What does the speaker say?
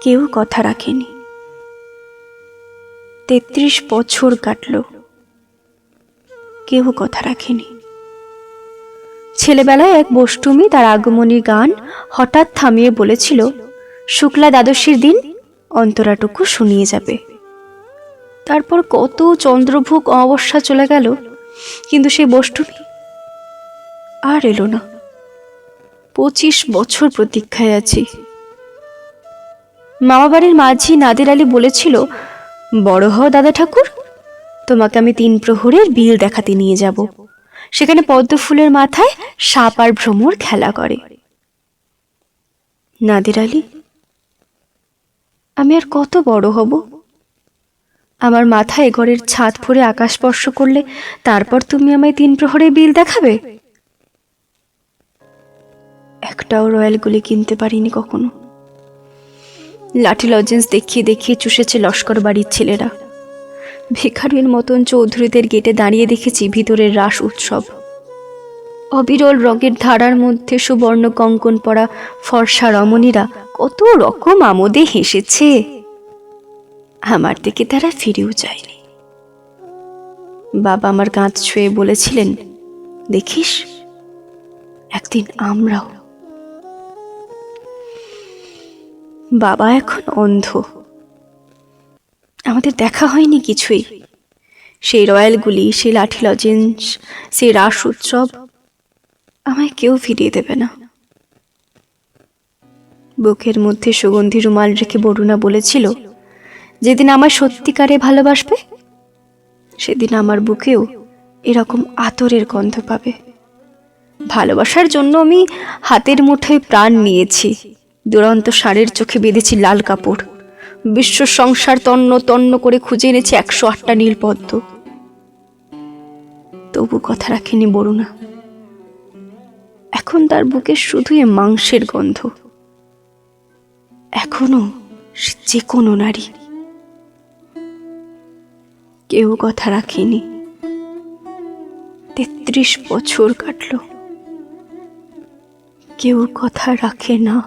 কেউ কথা রাখেনি। 33 বছর কাটল, কেউ কথা রাখেনি। ছেলেবেলায় এক বষ্টমী তার আগমনী গান হঠাৎ থামিয়ে বলেছিল, শুক্লা দ্বাদশীর দিন অন্তরাটুকু শুনিয়ে যাবে। তারপর কত চন্দ্রভোগ অমাবস্যা চলে গেল, কিন্তু সেই বষ্টমী আর এলো না। 25 বছর প্রতীক্ষায় আছি। মামাবাড়ির মাঝি নাদের আলী বলেছিল, বড় হও দাদা ঠাকুর, তোমাকে আমি 3 প্রহরের বিল দেখাতে নিয়ে যাব। সেখানে পদ্ম ফুলের মাথায় সাপ আর ভ্রমর খেলা করে। নাদের আলী, আমি আর কত বড় হব? আমার মাথায় ঘরের ছাদ ফুঁড়ে আকাশ স্পর্শ করলে তারপর তুমি আমায় 3 প্রহরের বিল দেখাবে? একটাও রয়্যাল গুলি কিনতে পারিনি কখনো। লাঠি লজেন্স দেখিয়ে দেখিয়ে চুষেছে লস্কর বাড়ির ছেলেরা। ভিখারির মতন চৌধুরীদের গেটে দাঁড়িয়ে দেখেছি ভিতরের রাস উৎসব। অবিরল রঙের ধারার মধ্যে সুবর্ণ কঙ্কন পরা ফর্সা রমণীরা কত রকম আমোদে হেসেছে। আমার দিকে তারা ফিরেও যায়নি। বাবা আমার কাঁধ ছুঁয়ে বলেছিলেন, দেখিস একদিন আমরাও। বাবা এখন অন্ধ। আমাদের দেখা হয়নি কিছুই। সেই রয়্যালগুলি, সেই লাঠি লজেন্স, সেই রাস উৎসব আমায় কেউ ফিরিয়ে দেবে না। বুকের মধ্যে সুগন্ধি রুমাল রেখে বরুণা বলেছিল, যেদিন আমার সত্যিকারে ভালোবাসবে সেদিন আমার বুকেও এরকম আতরের গন্ধ পাবে। ভালোবাসার জন্য আমি হাতের মুঠোয় প্রাণ নিয়েছি। দুরন্ত ষাঁড়ের চোখে বেঁধেছি লাল কাপড়। বিশ্ব সংসার তন্ন তন্ন করে খুঁজে এনেছি 108টা নীল পদ্ম। তবু কথা রাখেনি বরুণা। এখন তার বুকে শুধুই মাংসের গন্ধ। এখনো সে যে কোনো নারী। কেউ কথা রাখেনি। 33 বছর কাটল, কেউ কথা রাখে না।